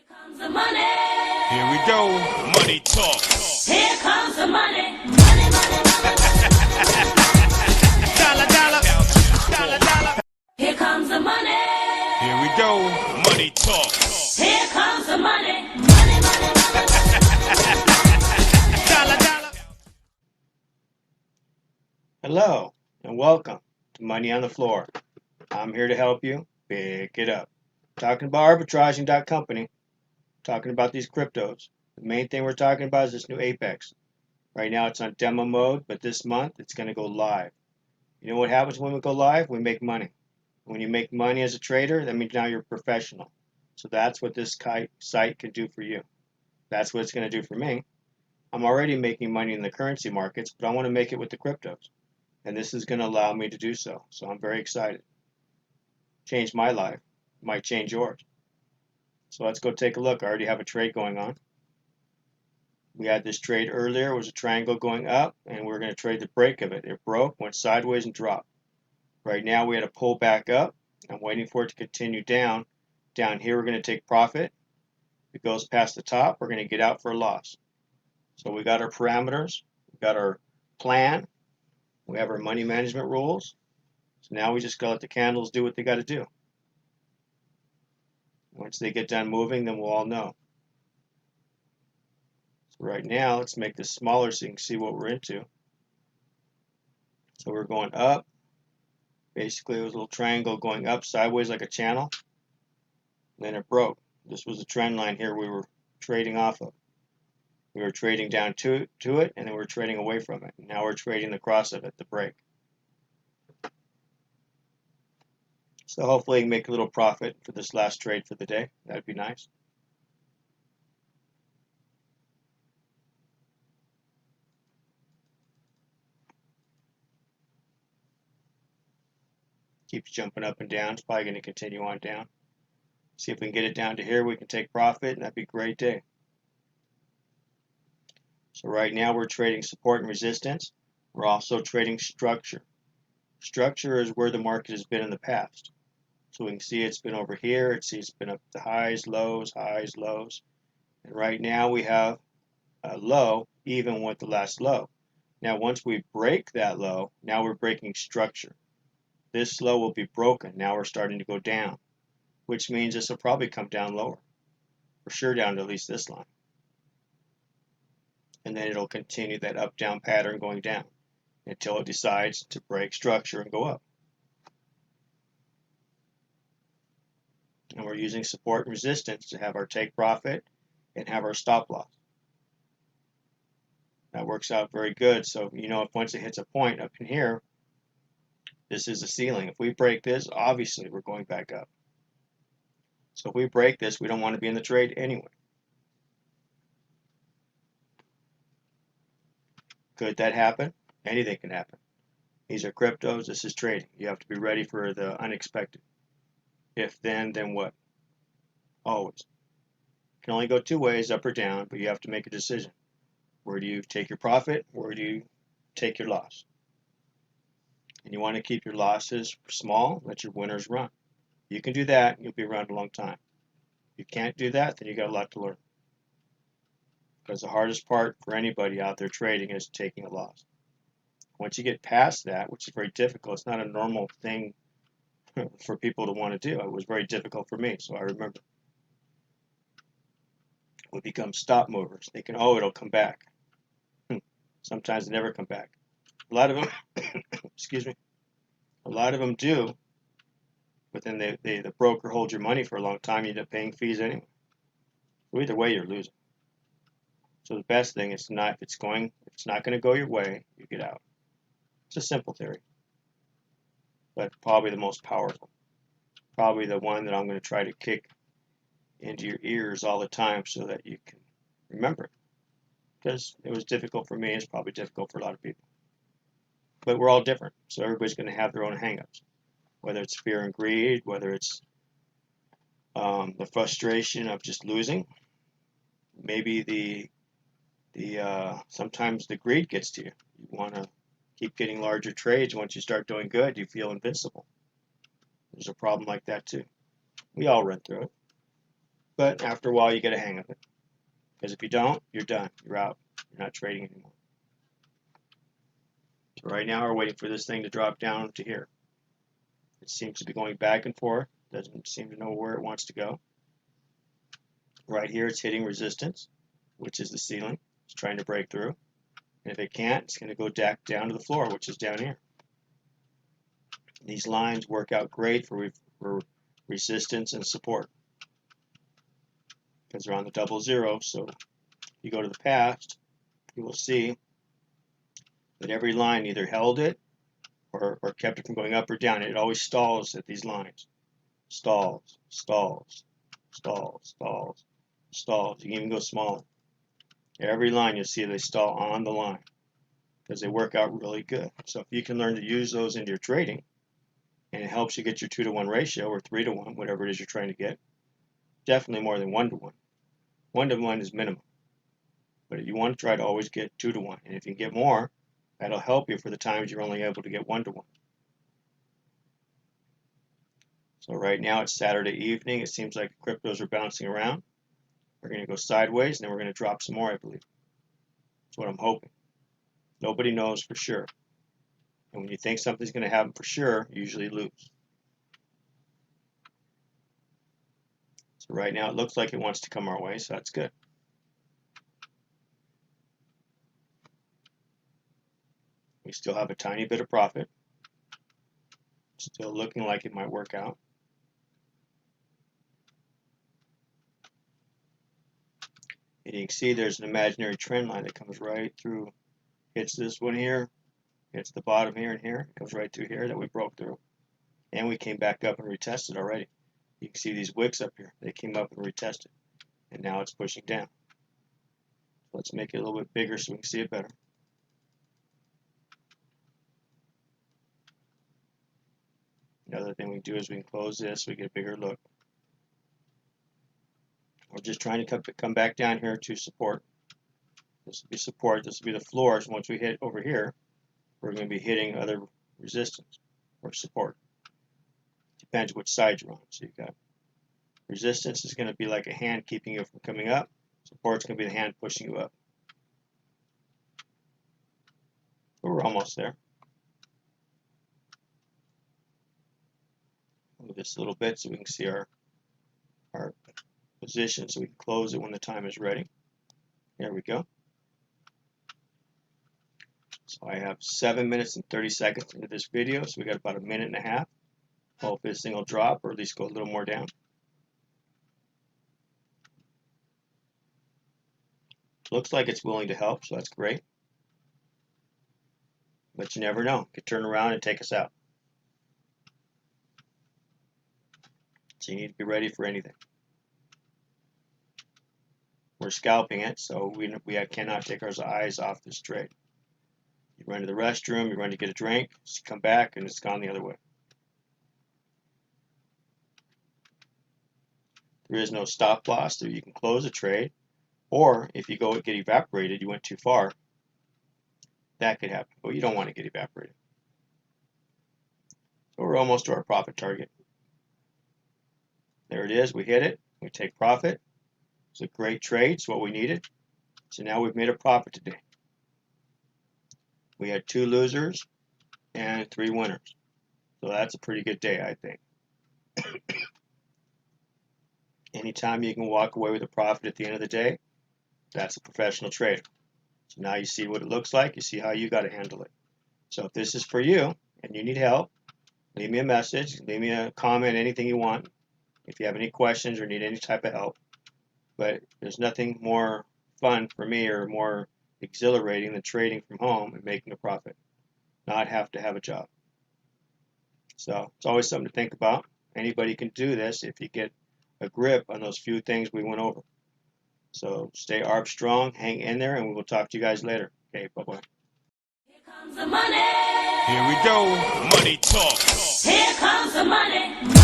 Comes the money. Here we go. Money talk. Here comes the money. Money, money, money, Dollar, dollar. Dollar, dollar. here comes the money. Here we go. Money talk. Here comes the money. Money, money, money, Dollar, dollar. Hello and welcome to Money on the Floor. I'm here to help you pick it up. Talking about arbitraging.company, talking about these cryptos. The main thing we're talking about is this new Apex. Right now it's on demo mode, but this month it's going to go live. You know what happens when we go live? We make money. When you make money as a trader, that means now you're a professional. So that's what this site can do for you. That's what it's going to do for me. I'm already making money in the currency markets, but I want to make it with the cryptos. And this is going to allow me to do so. So I'm very excited. Change my life. Might change yours. So let's go take a look. I already have a trade going on. We had this trade earlier. It was a triangle going up, and we're going to trade the break of it. It broke, went sideways, and dropped. Right now we had a pull back up. I'm waiting for it to continue down. Down here we're going to take profit. If it goes past the top, we're going to get out for a loss. So we got our parameters. We got our plan. We have our money management rules. So now we just got to let the candles do what they got to do. Once they get done moving, then we'll all know. So right now, let's make this smaller so you can see what we're into. So we're going up. Basically, it was a little triangle going up sideways like a channel. Then it broke. This was the trend line here we were trading off of. We were trading down to it, and then we're trading away from it. Now we're trading the cross of it, the break. So hopefully you can make a little profit for this last trade for the day. That'd be nice. Keeps jumping up and down. It's probably going to continue on down. See if we can get it down to here. We can take profit, and that'd be a great day. So right now we're trading support and resistance. We're also trading structure. Structure is where the market has been in the past. So we can see it's been over here. It's been up the highs, lows, highs, lows. And right now we have a low even with the last low. Now once we break that low, now we're breaking structure. This low will be broken. Now we're starting to go down, which means this will probably come down lower. For sure down to at least this line. And then it'll continue that up-down pattern going down until it decides to break structure and go up. And we're using support and resistance to have our take profit and have our stop loss. That works out very good. So you know, if once it hits a point up in here, this is the ceiling. If we break this, obviously we're going back up. So if we break this, we don't want to be in the trade anyway. Could that happen? Anything can happen. These are cryptos. This is trading. You have to be ready for the unexpected. If then what? Always. You can only go two ways, up or down, but you have to make a decision. Where do you take your profit? Where do you take your loss? And you want to keep your losses small, let your winners run. You can do that, you'll be around a long time. If you can't do that, then you got a lot to learn. Because the hardest part for anybody out there trading is taking a loss. Once you get past that, which is very difficult, it's not a normal thing for people to want to do. It was very difficult for me, so I remember. We become stop movers. They can, oh, it'll come back. Sometimes they never come back. A lot of them, excuse me, a lot of them do, but then the broker holds your money for a long time. You end up paying fees anyway. So either way, you're losing. So the best thing is not, if it's not going to go your way, you get out. It's a simple theory, but probably the most powerful. Probably the one that I'm going to try to kick into your ears all the time so that you can remember it. Because it was difficult for me, it's probably difficult for a lot of people. But we're all different, so everybody's going to have their own hangups. Whether it's fear and greed, whether it's the frustration of just losing, maybe sometimes the greed gets to you. You want to keep getting larger trades. Once you start doing good, you feel invincible. There's a problem like that too. We all run through it. But after a while, you get a hang of it. Because if you don't, you're done. You're out. You're not trading anymore. So right now, we're waiting for this thing to drop down to here. It seems to be going back and forth. Doesn't seem to know where it wants to go. Right here, it's hitting resistance, which is the ceiling. It's trying to break through. And if it can't, it's going to go back down to the floor, which is down here. These lines work out great for resistance and support because they're on the double zero. So if you go to the past, you will see that every line either held it or kept it from going up or down. It always stalls at these lines. Stalls, stalls, stalls, stalls, stalls. You can even go smaller. Every line you'll see they stall on the line because they work out really good. So if you can learn to use those into your trading, and it helps you get your 2-to-1 ratio or 3-to-1, whatever it is you're trying to get, definitely more than 1-to-1. 1-to-1 is minimum. But you want to try to always get 2-to-1. And if you can get more, that'll help you for the times you're only able to get 1-to-1. So right now it's Saturday evening. It seems like cryptos are bouncing around. We're going to go sideways, and then we're going to drop some more, I believe. That's what I'm hoping. Nobody knows for sure. And when you think something's going to happen for sure, you usually lose. So right now it looks like it wants to come our way, so that's good. We still have a tiny bit of profit. Still looking like it might work out. And you can see there's an imaginary trend line that comes right through, hits this one here, hits the bottom here and here, it comes right through here that we broke through. And we came back up and retested already. You can see these wicks up here. They came up and retested. And now it's pushing down. So let's make it a little bit bigger so we can see it better. Another thing we do is we can close this so we get a bigger look. We're just trying to come back down here to support. This will be support. This will be the floors. Once we hit over here, we're going to be hitting other resistance or support. Depends which side you're on. So you've got resistance is going to be like a hand keeping you from coming up. Support's going to be the hand pushing you up. But we're almost there. Move this a little bit so we can see our position so we can close it when the time is ready. There we go. So I have 7 minutes and 30 seconds into this video, so we got about a minute and a half. Hope this thing will drop or at least go a little more down. Looks like it's willing to help, so that's great. But you never know. It could turn around and take us out. So you need to be ready for anything. We're scalping it, so we cannot take our eyes off this trade. You run to the restroom, you run to get a drink, just come back, and it's gone the other way. There is no stop loss, so you can close a trade, or if you go and get evaporated, you went too far, that could happen, but you don't want to get evaporated. So we're almost to our profit target. There it is, we hit it, we take profit. It's a great trade, it's what we needed. So now we've made a profit today. We had 2 losers and 3 winners. So that's a pretty good day, I think. Anytime you can walk away with a profit at the end of the day, that's a professional trader. So now you see what it looks like, you see how you got to handle it. So if this is for you and you need help, leave me a message, leave me a comment, anything you want. If you have any questions or need any type of help. But there's nothing more fun for me or more exhilarating than trading from home and making a profit. Not have to have a job. So it's always something to think about. Anybody can do this if you get a grip on those few things we went over. So stay ARB strong, hang in there, and we will talk to you guys later. Okay, bye-bye. Here comes the money. Here we go. Money talk. Here comes the money.